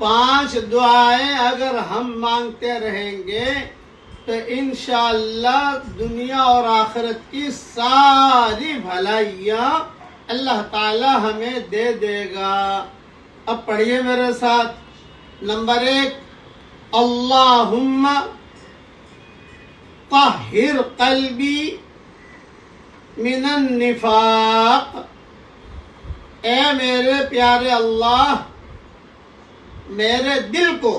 5 دعائیں اگر ہم مانگتے رہیں گے تو انشاءاللہ دنیا اور آخرت کی ساری بھلائیاں اللہ تعالی ہمیں دے دے گا۔ اب پڑھیے میرے ساتھ۔ نمبر 1، اللہم طہر قلبی من النفاق۔ اے میرے پیارے اللہ، میرے دل کو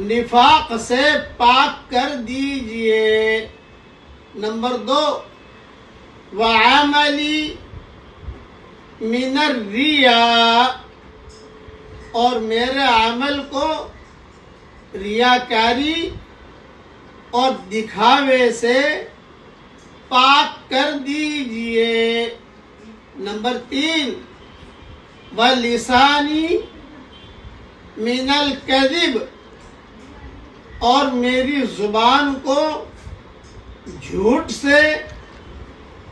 نفاق سے پاک کر دیجئے۔ نمبر 2، وعملی من الریاء، اور میرے عمل کو ریاکاری اور دکھاوے سے پاک کر دیجئے۔ نمبر 3، وَلِسَانِي مِنَ الْكَذِبِ، اور میری زبان کو جھوٹ سے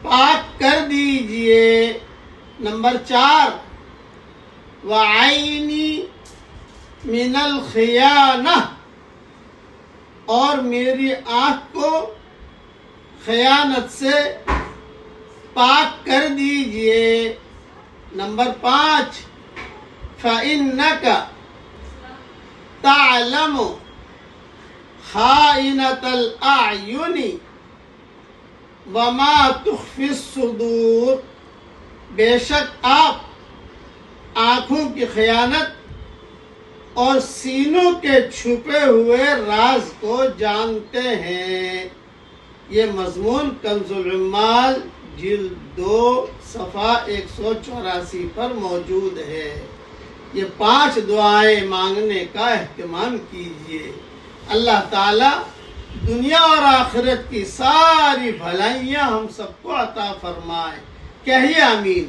پاک کر دیجئے۔ نمبر 4، وَعَيْنِي مِنَ الْخِيَانَةِ، اور میری آنکھ کو خیانت سے پاک کر دیجئے۔ نمبر 5، فَإِنَّكَ تَعْلَمُ خَائِنَةَ الْأَعْيُنِ وَمَا تُخْفِي الصُّدُورُ، بے شک آپ آنکھوں کی خیانت اور سینوں کے چھپے ہوئے راز کو جانتے ہیں۔ یہ مضمون کنز العمال جلد 2 صفحہ 184 پر موجود ہے۔ یہ 5 دعائیں مانگنے کا اہتمام کیجیے۔ اللہ تعالیٰ دنیا اور آخرت کی ساری بھلائیاں ہم سب کو عطا فرمائے۔ کہیے آمین۔